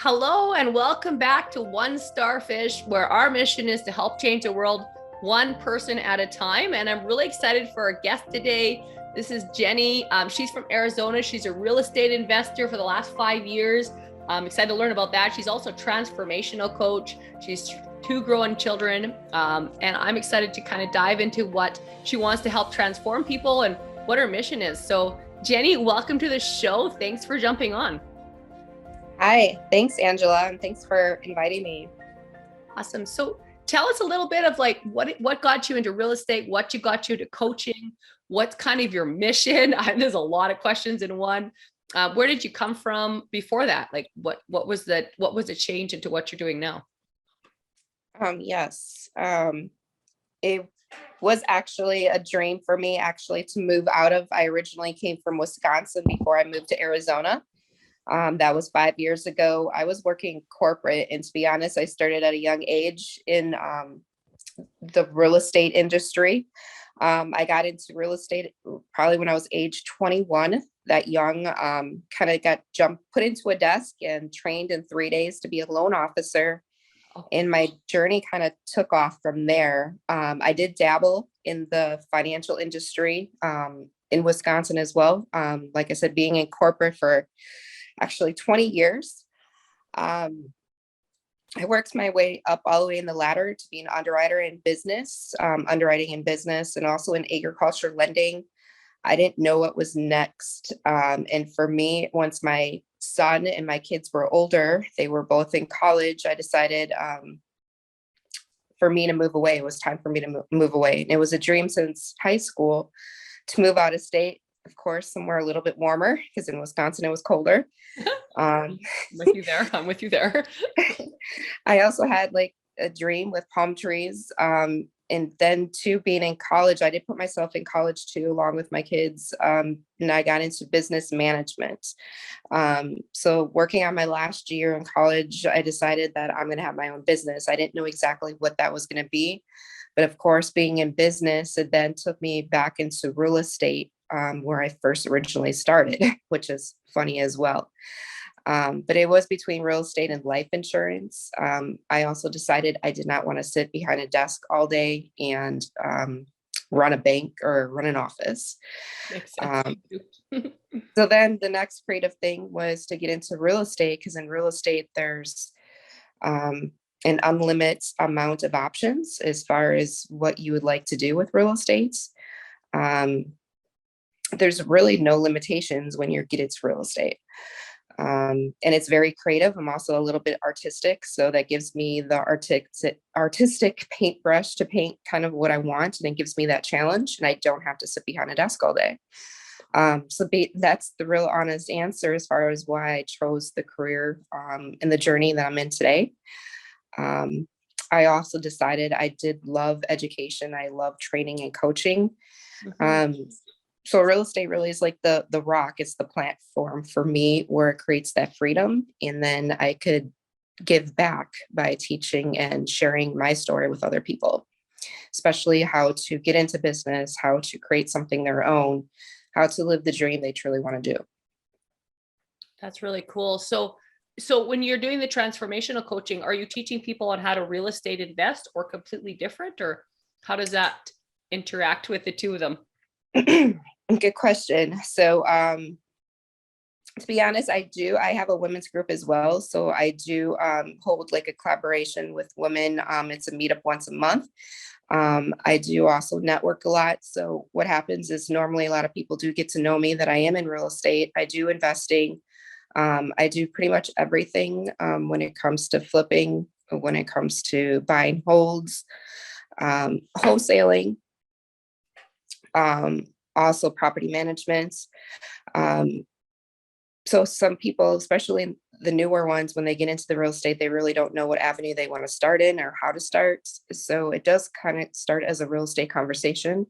Hello and welcome back to One Starfish, where our mission is to help change the world one person at a time. And I'm really excited for our guest today. This is Jeni. She's from Arizona. She's a real estate investor for the last 5 years. I'm excited to learn about that. She's also a transformational coach. She's two growing children. And I'm excited to kind of dive into what she wants to help transform people and what her mission is. So Jeni, welcome to the show. Thanks for jumping on. Hi, thanks, Angela, and thanks for inviting me. Awesome. So tell us a little bit of like what got you into real estate, what got you to coaching, what's kind of your mission? There's a lot of questions in one. Where did you come from before that? Like what was the change into what you're doing now? Yes, it was actually a dream for me to move out of. I originally came from Wisconsin before I moved to Arizona. That was 5 years ago. I was working corporate, and to be honest, I started at a young age in the real estate industry. I got into real estate probably when I was age 21. That young, kind of got put into a desk and trained in 3 days to be a loan officer. And my journey kind of took off from there. I did dabble in the financial industry in Wisconsin as well. Like I said, being in corporate for actually 20 years. I worked my way up all the way in the ladder to be an underwriter in business, underwriting in business, and also in agriculture lending. I didn't know what was next. And for me, once my son and my kids were older, they were both in college, I decided for me to move away. It was time for me to move away. And it was a dream since high school to move out of state. Of course, somewhere a little bit warmer, because in Wisconsin it was colder. I'm with you there. I'm with you there. I also had like a dream with palm trees. And then too, being in college, I did put myself in college too, along with my kids. And I got into business management. So working on my last year in college, I decided that I'm going to have my own business. I didn't know exactly what that was going to be. But of course, being in business, it then took me back into real estate, where I first originally started, which is funny as well. But it was between real estate and life insurance. I also decided I did not want to sit behind a desk all day and run a bank or run an office. Makes sense. So then the next creative thing was to get into real estate, because in real estate, there's an unlimited amount of options as far as what you would like to do with real estate. There's really no limitations when you get into real estate. And it's very creative. I'm also a little bit artistic, so that gives me the artistic paintbrush to paint kind of what I want, and it gives me that challenge, and I don't have to sit behind a desk all day. That's the real honest answer as far as why I chose the career and the journey that I'm in today. I also decided I did love education. I love training and coaching. Mm-hmm. So real estate really is like the rock. It's the platform for me where it creates that freedom. And then I could give back by teaching and sharing my story with other people, especially how to get into business, how to create something their own, how to live the dream they truly want to do. That's really cool. So when you're doing the transformational coaching, are you teaching people on how to real estate invest, or completely different, or how does that interact with the two of them? Good question. So, to be honest, I have a women's group as well. So I do hold like a collaboration with women. It's a meetup once a month. I do also network a lot. So what happens is normally a lot of people do get to know me, that I am in real estate. I do investing. I do pretty much everything when it comes to flipping, when it comes to buying holds, wholesaling, also property management. So some people, especially the newer ones, when they get into the real estate, they really don't know what avenue they want to start in or how to start. So it does kind of start as a real estate conversation.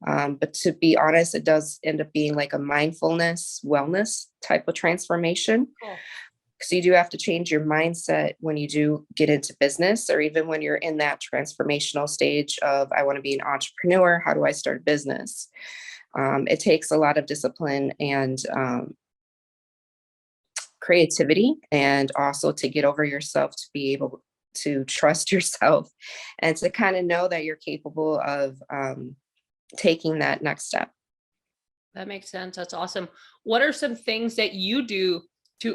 But to be honest, it does end up being like a mindfulness, wellness type of transformation. Cool. So you do have to change your mindset when you do get into business, or even when you're in that transformational stage of, I want to be an entrepreneur. How do I start a business? It takes a lot of discipline and creativity, and also to get over yourself, to be able to trust yourself, and to kind of know that you're capable of taking that next step. That makes sense. That's awesome. What are some things that you do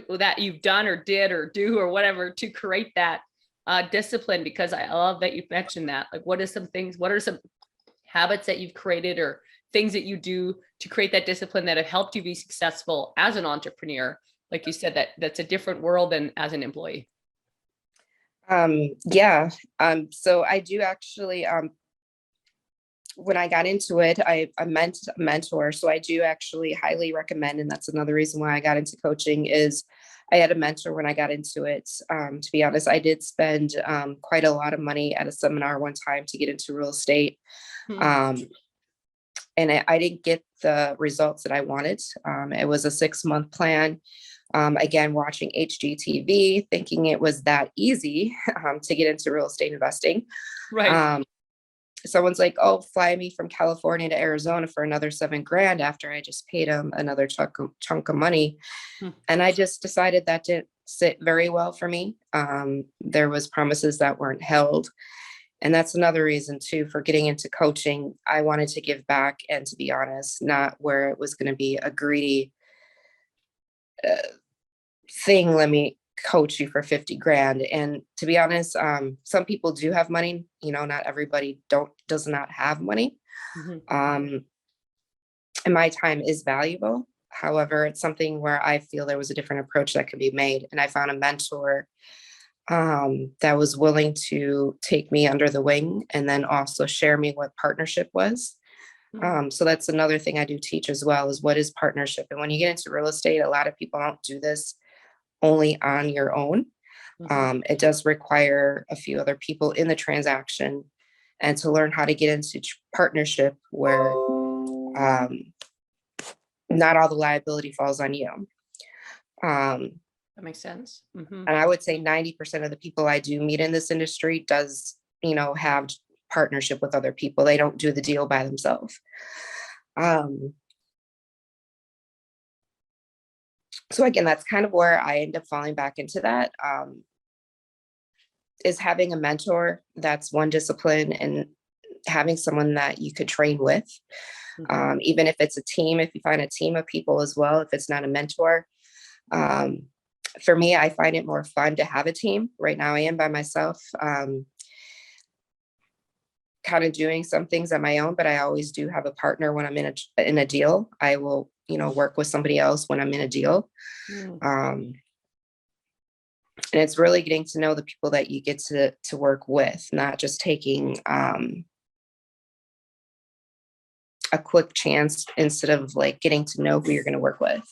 that you've done or did or do or whatever to create that discipline? Because I love that you mentioned that. Like, what are some habits that you've created or things that you do to create that discipline that have helped you be successful as an entrepreneur? Like you said, that's a different world than as an employee. Yeah. So I do actually, when I got into it, I meant a mentor. So I do actually highly recommend, and that's another reason why I got into coaching, is I had a mentor when I got into it. To be honest, I did spend quite a lot of money at a seminar one time to get into real estate. And I didn't get the results that I wanted. It was a 6-month plan. Again, watching HGTV, thinking it was that easy to get into real estate investing. Right. Someone's like, "Oh, fly me from California to Arizona for another $7,000," after I just paid him another chunk of money. And I just decided that didn't sit very well for me. There was promises that weren't held. And that's another reason too, for getting into coaching. I wanted to give back, and to be honest, not where it was going to be a greedy thing. Let me coach you for 50,000. And to be honest, some people do have money, not everybody does not have money. And my time is valuable. However, it's something where I feel there was a different approach that could be made. And I found a mentor that was willing to take me under the wing, and then also share me what partnership was. So that's another thing I do teach as well, is what is partnership. And when you get into real estate, a lot of people don't do this only on your own. It does require a few other people in the transaction, and to learn how to get into partnership where not all the liability falls on you. That makes sense. And I would say 90% of the people I do meet in this industry does, have partnership with other people. They don't do the deal by themselves. So again, that's kind of where I end up falling back into that, is having a mentor. That's one discipline, and having someone that you could train with. Even if it's a team, if you find a team of people as well, if it's not a mentor. For me, I find it more fun to have a team. Right now I am by myself, kind of doing some things on my own, but I always do have a partner when I'm in a deal. I will, work with somebody else when I'm in a deal. And it's really getting to know the people that you get to work with, not just taking a quick chance instead of like getting to know who you're going to work with.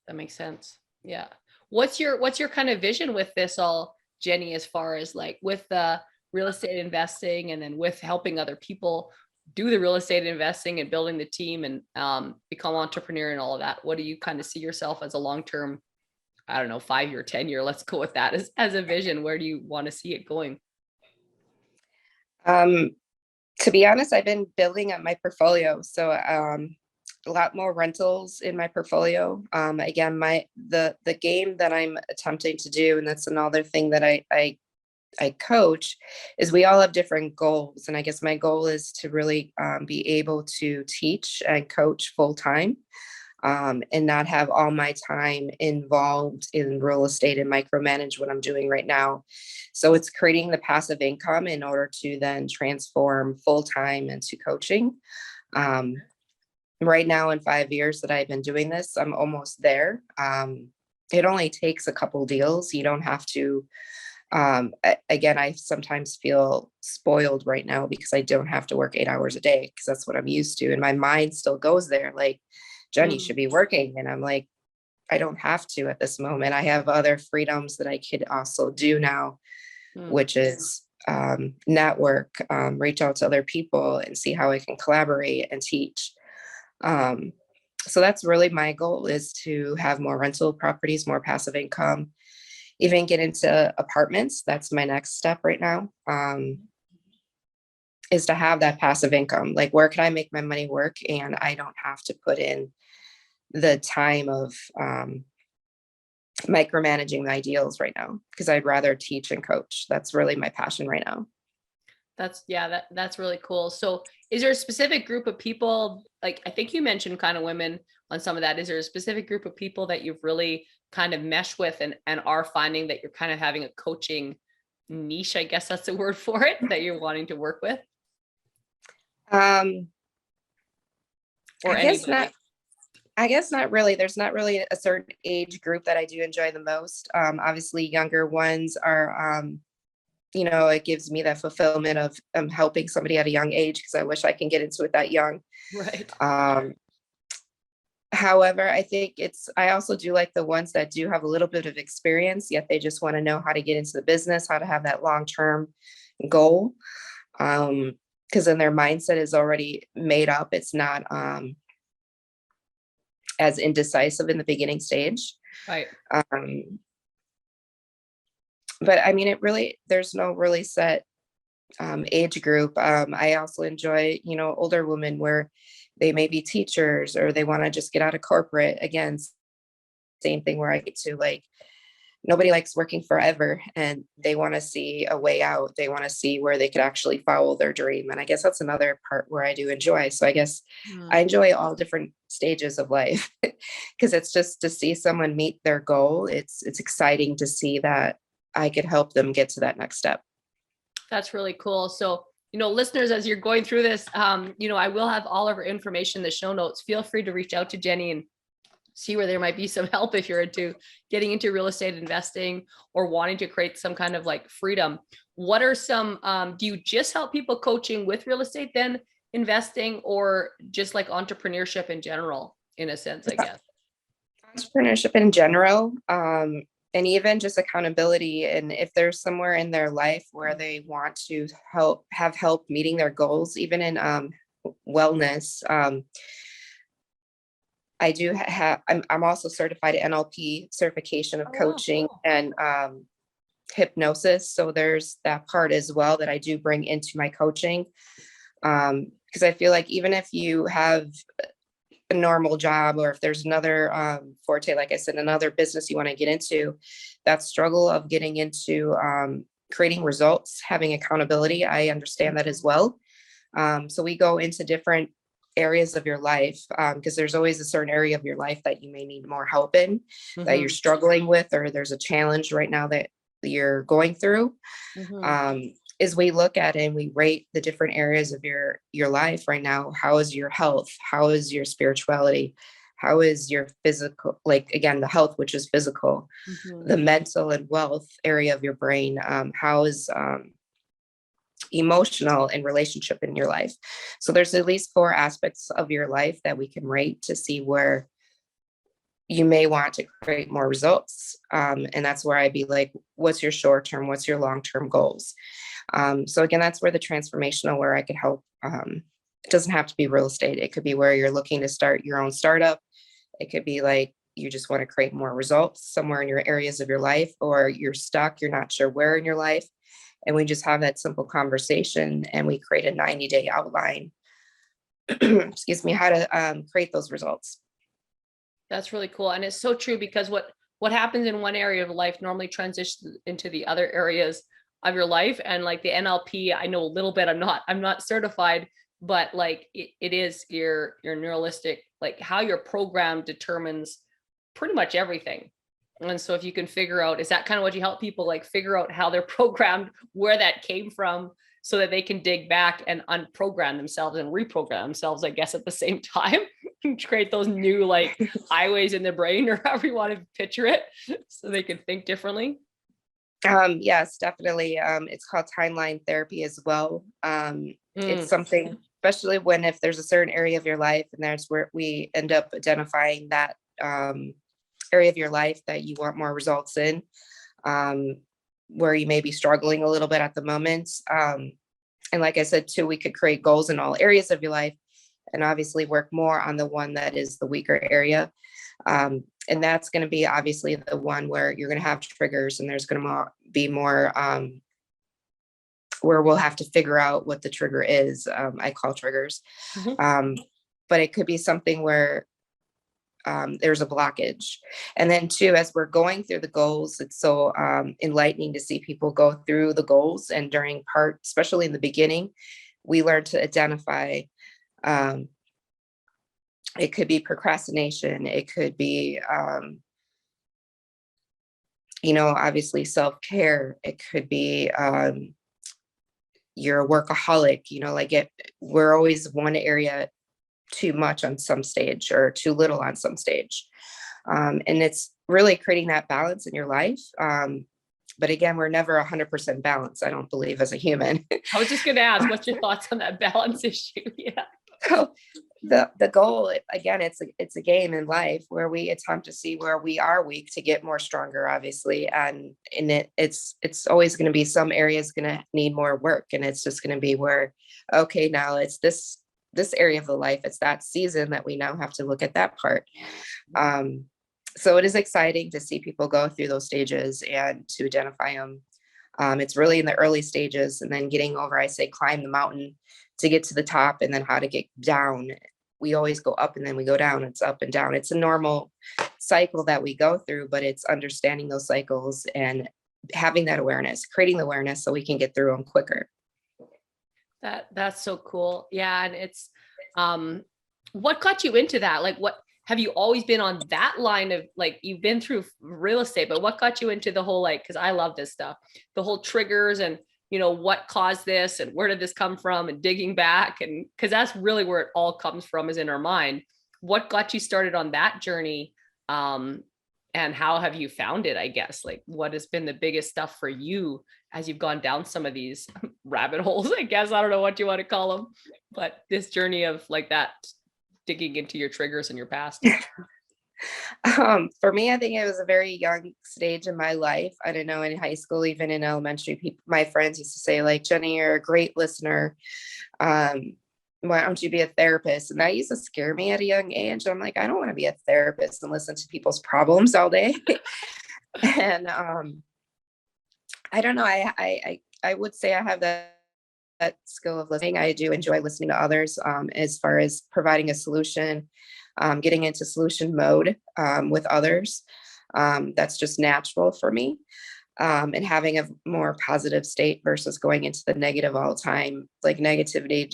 That makes sense. Yeah. What's your kind of vision with this all, Jeni, as far as like with the real estate investing, and then with helping other people do the real estate investing and building the team and become entrepreneur and all of that? What do you kind of see yourself as a long-term, I don't know, 5-year, 10-year, let's go with that as a vision? Where do you want to see it going? To be honest, I've been building up my portfolio. So a lot more rentals in my portfolio. Again, the game that I'm attempting to do, and that's another thing that I coach, is we all have different goals. And I guess my goal is to really be able to teach and coach full time, and not have all my time involved in real estate and micromanage what I'm doing right now. So it's creating the passive income in order to then transform full time into coaching. Right now, in 5 years that I've been doing this, I'm almost there. It only takes a couple deals. You don't have to. Again, I sometimes feel spoiled right now because I don't have to work 8 hours a day, because that's what I'm used to. And my mind still goes there, like, Jeni should be working. And I'm like, I don't have to at this moment. I have other freedoms that I could also do now, which is network, reach out to other people and see how I can collaborate and teach. So that's really my goal, is to have more rental properties, more passive income, even get into apartments. That's my next step right now, is to have that passive income. Like, where can I make my money work and I don't have to put in the time of micromanaging the ideals right now, because I'd rather teach and coach. That's really my passion right now. That's really cool. So is there a specific group of people, like I think you mentioned kind of women on some of that. Is there a specific group of people that you've really kind of meshed with and are finding that you're kind of having a coaching niche, I guess that's the word for it, that you're wanting to work with? Um, Or I guess anybody? not. I guess not really. There's not really a certain age group that I do enjoy the most. Obviously, younger ones are, it gives me that fulfillment of helping somebody at a young age, because I wish I can get into it that young. Right. However, I also do like the ones that do have a little bit of experience, yet they just want to know how to get into the business, how to have that long-term goal. Because then their mindset is already made up. It's not, as indecisive in the beginning stage. Right. But I mean, there's no really set age group. I also enjoy, older women where they may be teachers or they want to just get out of corporate. Again, same thing where I get to, like, nobody likes working forever and they want to see a way out. They want to see where they could actually follow their dream. And I guess that's another part where I do enjoy. So I guess I enjoy all different stages of life, because it's just to see someone meet their goal. It's exciting to see that I could help them get to that next step. That's really cool. So, listeners, as you're going through this, I will have all of our information in the show notes. Feel free to reach out to Jeni and see where there might be some help if you're getting into real estate investing or wanting to create some kind of like freedom. What are some, do you just help people coaching with real estate then investing, or just like entrepreneurship in general, in a sense, I guess? Entrepreneurship in general, and even just accountability. And if there's somewhere in their life where they want to have help meeting their goals, even in wellness, I do have, I'm also certified NLP certification of coaching and hypnosis. So there's that part as well that I do bring into my coaching. Because I feel like even if you have a normal job, or if there's another forte, like I said, another business you want to get into, that struggle of getting into creating results, having accountability, I understand that as well. So we go into different areas of your life, because there's always a certain area of your life that you may need more help in, that you're struggling with, or there's a challenge right now that you're going through. Is we look at it and we rate the different areas of your life right now. How is your health? How is your spirituality? How is your physical, like, again, the health, which is physical, the mental and wealth area of your brain? How is emotional and relationship in your life? So there's at least 4 aspects of your life that we can rate to see where you may want to create more results. And that's where I'd be like, what's your short term? What's your long-term goals? So again, that's where the transformational, where I could help. It doesn't have to be real estate. It could be where you're looking to start your own startup. It could be like you just want to create more results somewhere in your areas of your life, or you're stuck, you're not sure where in your life. And we just have that simple conversation and we create a 90-day outline, excuse me, how to create those results. That's really cool. And it's so true, because what happens in one area of life normally transitions into the other areas of your life. And like the NLP, I know a little bit, I'm not certified, but like it is your neuralistic, like how you're programmed determines pretty much everything. And so if you can figure out, is that kind of what you help people, like figure out how they're programmed, where that came from, so that they can dig back and unprogram themselves and reprogram themselves, I guess, at the same time, create those new like highways in their brain, or however you want to picture it, so they can think differently. Yes, definitely. It's called timeline therapy as well. It's something, especially if there's a certain area of your life, and that's where we end up identifying that area of your life that you want more results in, where you may be struggling a little bit at the moment. And like I said, too, we could create goals in all areas of your life and obviously work more on the one that is the weaker area. And that's going to be obviously the one where you're going to have triggers, and there's going to be more where we'll have to figure out what the trigger is. I call triggers. But it could be something where there's a blockage. And then two, as we're going through the goals, it's so enlightening to see people go through the goals. And during part, especially in the beginning, we learn to identify, it could be procrastination. It could be, obviously self-care. It could be, you're a workaholic, we're always one area too much on some stage or too little on some stage. And it's really creating that balance in your life. But again, we're never 100% balanced, I don't believe, as a human. I was just going to ask, what's your thoughts on that balance issue? Yeah. So the goal, again, it's a game in life where we attempt to see where we are weak to get more stronger, obviously. And it's always going to be some areas going to need more work. And it's just going to be where, okay, now it's this area of the life, it's that season that we now have to look at that part. So it is exciting to see people go through those stages and to identify them. It's really in the early stages, and then getting over, I say, climb the mountain to get to the top, and then how to get down. We always go up and then we go down. It's up and down. It's a normal cycle that we go through, but it's understanding those cycles and having that awareness, creating the awareness so we can get through them quicker. That's so cool. Yeah. And it's, what got you into that? Like, what have you always been on that line of, like, you've been through real estate, but what got you into the whole, like, cause I love this stuff, the whole triggers and, what caused this and where did this come from, and digging back. And cause that's really where it all comes from, is in our mind. What got you started on that journey? And how have you found it? I guess, like, what has been the biggest stuff for you as you've gone down some of these rabbit holes, I guess, I don't know what you want to call them, but this journey of, like, that digging into your triggers in your past. For me, I think it was a very young stage in my life. I don't know, in high school, even in elementary, my friends used to say, like, Jeni, you're a great listener. Why don't you be a therapist? And that used to scare me at a young age. I'm like, I don't want to be a therapist and listen to people's problems all day. And I don't know. I would say I have that skill of listening. I do enjoy listening to others, as far as providing a solution, getting into solution mode with others. That's just natural for me. And having a more positive state versus going into the negative all the time. Like, negativity,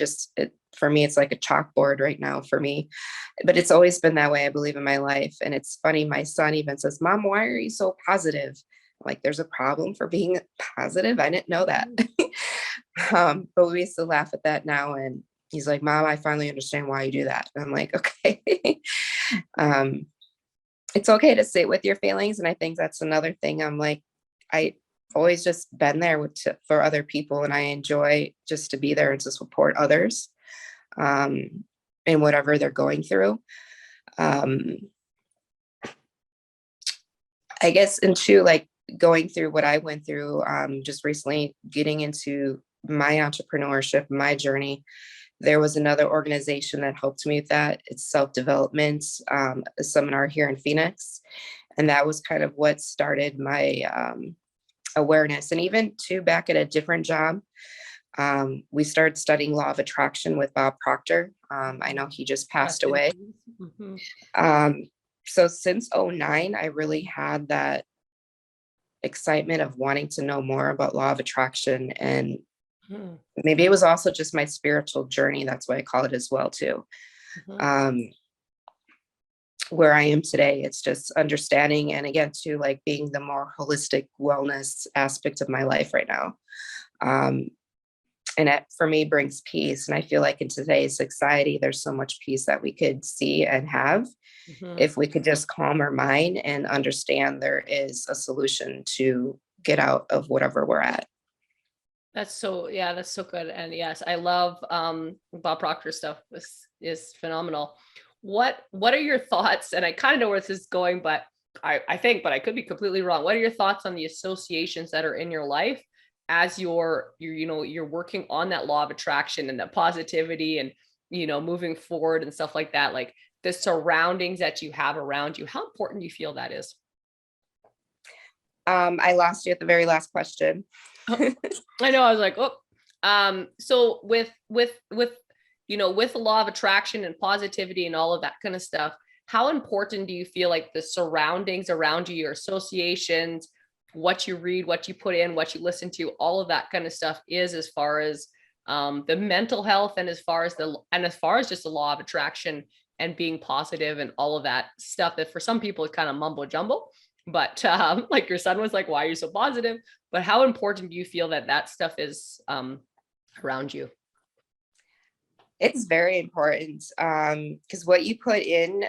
for me, it's like a chalkboard right now for me. But it's always been that way, I believe, in my life. And it's funny, my son even says, Mom, why are you so positive? Like, there's a problem for being positive? I didn't know that. But we used to laugh at that now. And he's like, Mom, I finally understand why you do that. And I'm like, okay. It's okay to sit with your feelings. And I think that's another thing. I'm like, I always just been there for other people. And I enjoy just to be there and to support others in whatever they're going through. I guess, and two, like, going through what I went through just recently, getting into my entrepreneurship, my journey, there was another organization that helped me with that. It's self-development, a seminar here in Phoenix. And that was kind of what started my awareness. And even too, back at a different job, we started studying law of attraction with Bob Proctor. I know he just passed away. Mm-hmm. So since 2009, I really had that excitement of wanting to know more about law of attraction. And maybe it was also just my spiritual journey. That's why I call it as well too. Where I am today, it's just understanding, and again too, like, being the more holistic wellness aspect of my life right now. And it, for me, brings peace. And I feel like in today's society, there's so much peace that we could see and have if we could just calm our mind and understand there is a solution to get out of whatever we're at. That's so good. And yes, I love Bob Proctor stuff. This is phenomenal. What are your thoughts? And I kind of know where this is going, but I think, but I could be completely wrong. What are your thoughts on the associations that are in your life as you're working on that law of attraction and the positivity and, moving forward and stuff like that? Like, the surroundings that you have around you, how important do you feel that is? I lost you at the very last question. I know. I was like, oh, so with the law of attraction and positivity and all of that kind of stuff, how important do you feel like the surroundings around you, your associations, what you read, what you put in, what you listen to, all of that kind of stuff is, as far as the mental health, and as far as just the law of attraction and being positive and all of that stuff that for some people is kind of mumbo jumbo, but like your son was like, why are you so positive? But how important do you feel that that stuff is around you? It's very important, because what you put in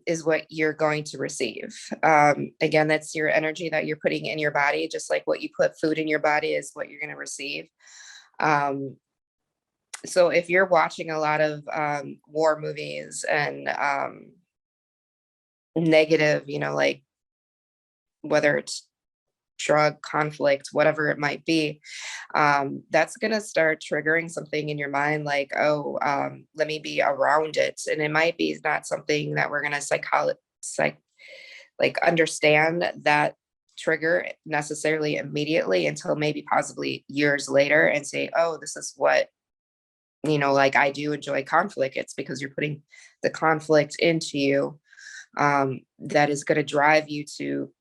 is what you're going to receive. Again, that's your energy that you're putting in your body, just like what you put food in your body is what you're going to receive. So if you're watching a lot of war movies and negative, like whether it's drug conflict, whatever it might be, that's going to start triggering something in your mind like, oh, let me be around it. And it might be not something that we're going to understand that trigger necessarily immediately until maybe possibly years later and say, oh, this is what, like I do enjoy conflict. It's because you're putting the conflict into you, that is going to drive you to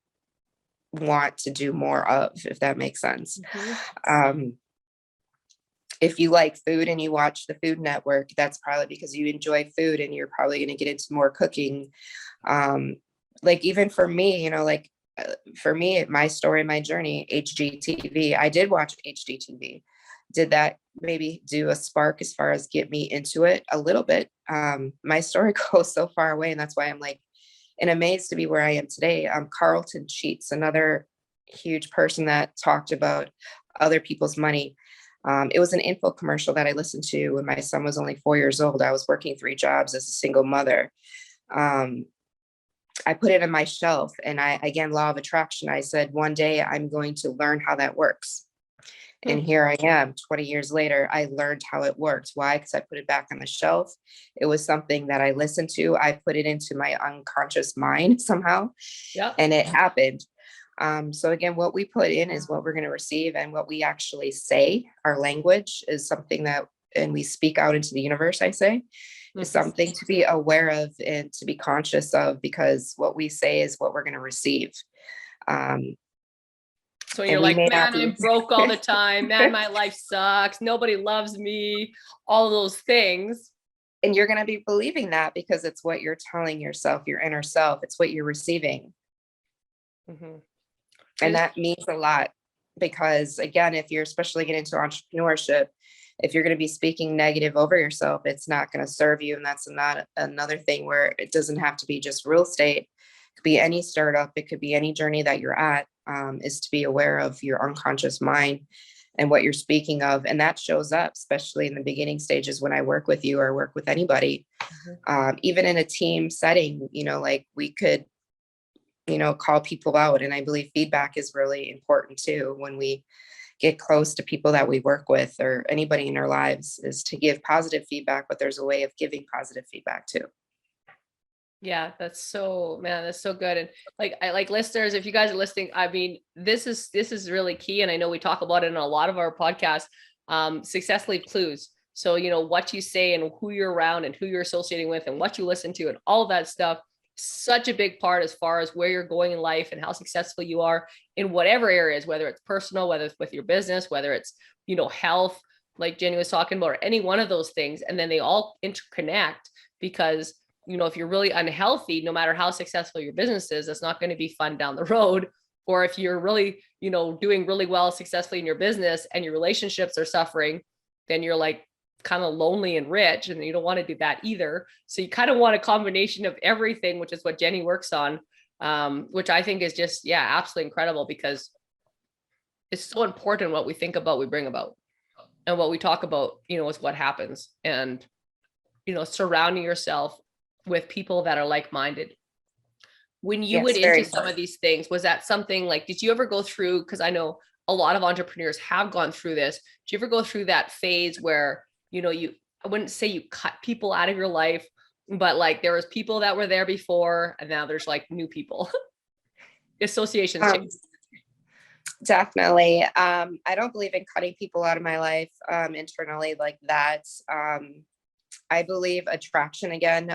want to do more of, if that makes sense. Mm-hmm. If you like food and you watch the Food Network, that's probably because you enjoy food and you're probably going to get into more cooking. Like even for me, for me, my story, my journey, HGTV, I did watch HGTV. Did that maybe do a spark as far as get me into it a little bit? My story goes so far away, and that's why I'm like, and amazed to be where I am today. Carlton Sheets, another huge person that talked about other people's money. It was an info commercial that I listened to when my son was only 4 years old. I was working 3 jobs as a single mother. I put it on my shelf, and again, law of attraction, I said, one day I'm going to learn how that works. And here I am 20 years later, I learned how it works. Why? Because I put it back on the shelf. It was something that I listened to. I put it into my unconscious mind somehow, and it happened. So again, what we put in is what we're going to receive, and what we actually say, our language is something that, and we speak out into the universe, I say, is something to be aware of and to be conscious of, because what we say is what we're going to receive. So you're like, man, I'm broke all the time. Man, my life sucks. Nobody loves me. All those things. And you're going to be believing that because it's what you're telling yourself, your inner self. It's what you're receiving. Mm-hmm. And that means a lot, because again, if you're especially getting into entrepreneurship, if you're going to be speaking negative over yourself, it's not going to serve you. And that's not another thing where it doesn't have to be just real estate. It could be any startup. It could be any journey that you're at, is to be aware of your unconscious mind and what you're speaking of. And that shows up, especially in the beginning stages when I work with you or work with anybody, even in a team setting, like we could, call people out. And I believe feedback is really important too, when we get close to people that we work with or anybody in our lives, is to give positive feedback, but there's a way of giving positive feedback too. Yeah, that's so good. And like listeners, if you guys are listening, I mean, this is really key. And I know we talk about it in a lot of our podcasts, success leaves clues. So, what you say and who you're around and who you're associating with and what you listen to and all of that stuff, such a big part as far as where you're going in life and how successful you are in whatever areas, whether it's personal, whether it's with your business, whether it's, health, like Jeni was talking about, or any one of those things. And then they all interconnect, because if you're really unhealthy, no matter how successful your business is, it's not going to be fun down the road. Or if you're really, doing really well successfully in your business and your relationships are suffering, then you're like kind of lonely and rich, and you don't want to do that either. So you kind of want a combination of everything, which is what Jeni works on, which I think is just, absolutely incredible, because it's so important what we think about, we bring about, and what we talk about, is what happens. And, surrounding yourself with people that are like-minded. When you went into some of these things, was that something like, did you ever go through, because I know a lot of entrepreneurs have gone through this, did you ever go through that phase where, I wouldn't say you cut people out of your life, but like there was people that were there before and now there's like new people? Associations change. Definitely. I don't believe in cutting people out of my life internally like that. I believe attraction again.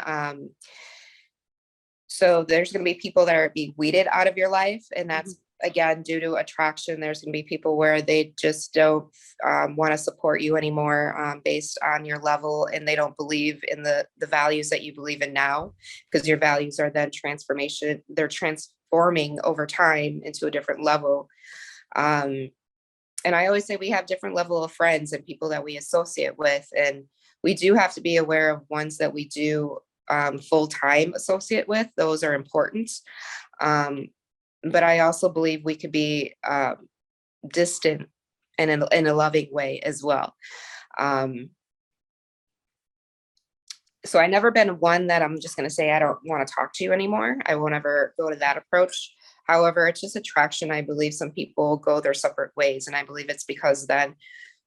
So there's going to be people that are being weeded out of your life. And that's, again, due to attraction. There's going to be people where they just don't want to support you anymore based on your level. And they don't believe in the values that you believe in now, because your values are then transformation. They're transforming over time into a different level. And I always say we have different level of friends and people that we associate with. And we do have to be aware of ones that we do full-time associate with. Those are important. But I also believe we could be distant in a loving way as well. So I never been one that I'm just going to say, I don't want to talk to you anymore. I won't ever go to that approach. However, it's just attraction. I believe some people go their separate ways. And I believe it's because then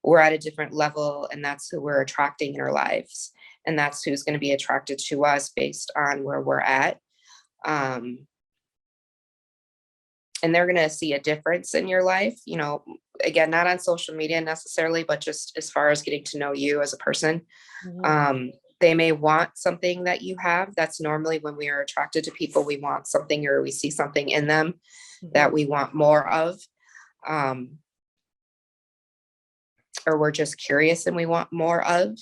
we're at a different level, and that's who we're attracting in our lives. And that's who's going to be attracted to us based on where we're at. And they're going to see a difference in your life, you know, again, not on social media necessarily, but just as far as getting to know you as a person. They may want something that you have. That's normally when we are attracted to people, we want something, or we see something in them that we want more of. Or we're just curious and we want more of.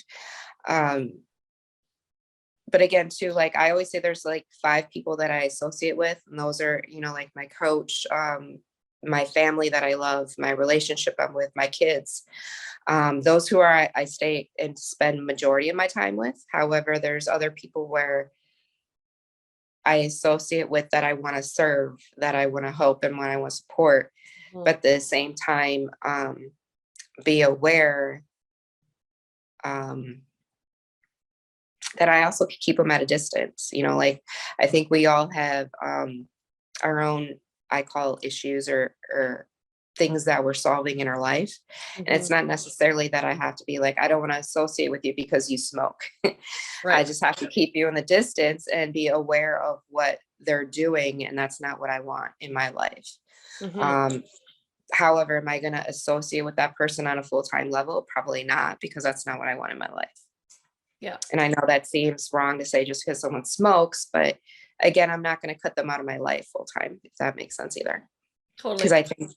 But again, too, like I always say, there's like 5 people that I associate with, and those are, you know, like my coach, my family that I love, my relationship I'm with, my kids. Those who are I stay and spend majority of my time with. However, there's other people where I associate with that I want to serve, that I want to help, and when I want to support. But at the same time, be aware that I also keep them at a distance. You know, like I think we all have our own, I call issues or things that we're solving in our life. And it's not necessarily that I have to be like, I don't want to associate with you because you smoke. I just have to keep you in the distance and be aware of what they're doing. And that's not what I want in my life. However, am I going to associate with that person on a full-time level? Probably not, because that's not what I want in my life. Yeah. And I know that seems wrong to say just because someone smokes, but again, I'm not going to cut them out of my life full time, if that makes sense either. Totally. Because I think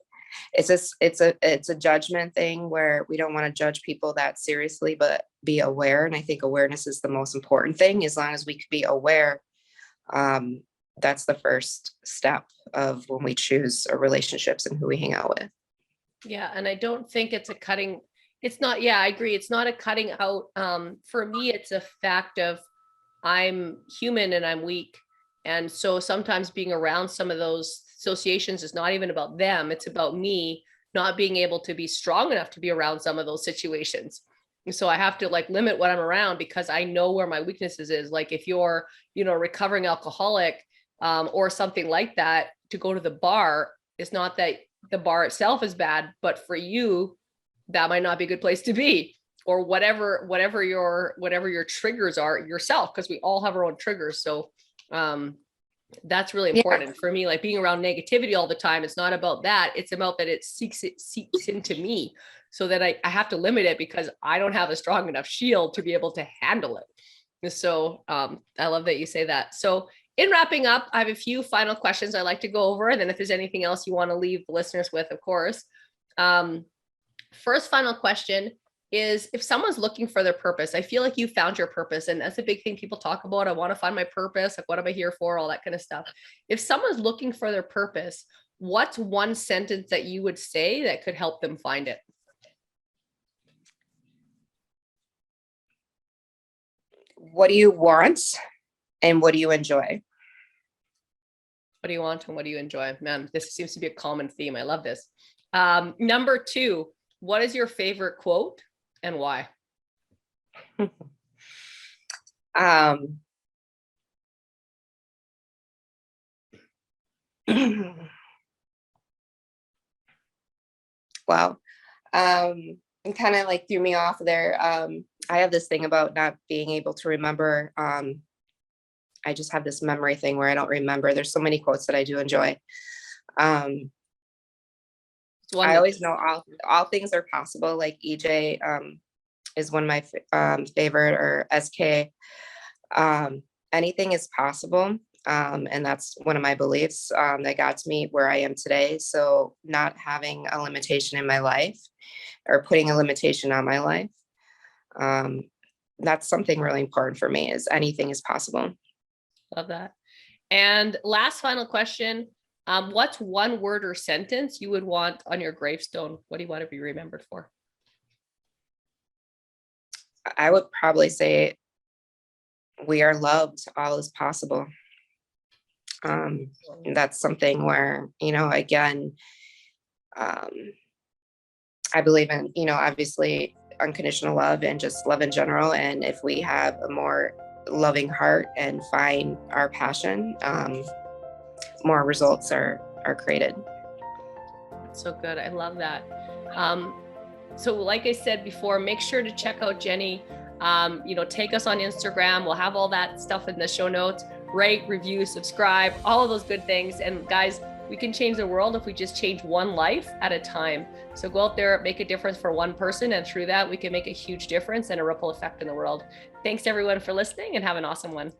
it's a judgment thing where we don't want to judge people that seriously, but be aware. And I think awareness is the most important thing. As long as we could be aware, that's the first step of when we choose our relationships and who we hang out with. Yeah. And I don't think it's yeah, I agree. It's not a cutting out. For me, it's a fact of I'm human and I'm weak. And so sometimes being around some of those associations is not even about them. It's about me not being able to be strong enough to be around some of those situations. And so I have to like limit what I'm around, because I know where my weaknesses is. Like if you're, you know, a recovering alcoholic or something like that, to go to the bar, it's not that the bar itself is bad, but for you, that might not be a good place to be, or whatever your triggers are yourself, because we all have our own triggers. So that's really important for me. Like being around negativity all the time, it's not about that. It's about that it seeps into me, so that I have to limit it, because I don't have a strong enough shield to be able to handle it. So I love that you say that. So in wrapping up, I have a few final questions I'd like to go over. And then if there's anything else you want to leave the listeners with, of course. First final question is, if someone's looking for their purpose, I feel like you found your purpose, and that's a big thing people talk about. I want to find my purpose. Like, what am I here for? All that kind of stuff. If someone's looking for their purpose, what's one sentence that you would say that could help them find it? What do you want and what do you enjoy? What do you want and what do you enjoy? Man, this seems to be a common theme. I love this. Number 2, what is your favorite quote and why? Wow. And kind of like threw me off there. I have this thing about not being able to remember. I just have this memory thing where I don't remember. There's so many quotes that I do enjoy. I always know all things are possible. Like EJ is one of my favorite, or SK. Anything is possible. And that's one of my beliefs that got to me where I am today. So not having a limitation in my life or putting a limitation on my life, that's something really important for me, is anything is possible. Love that. And last final question. What's one word or sentence you would want on your gravestone? What do you want to be remembered for? I would probably say, we are loved, all is possible. That's something where, again, I believe in, obviously unconditional love and just love in general. And if we have a more loving heart and find our passion, more results are created. So good. I love that. So like I said before, make sure to check out Jeni. Take us on Instagram. We'll have all that stuff in the show notes. Rate, review, subscribe, all of those good things. And guys, we can change the world if we just change one life at a time. So go out there, make a difference for one person. And through that, we can make a huge difference and a ripple effect in the world. Thanks everyone for listening, and have an awesome one.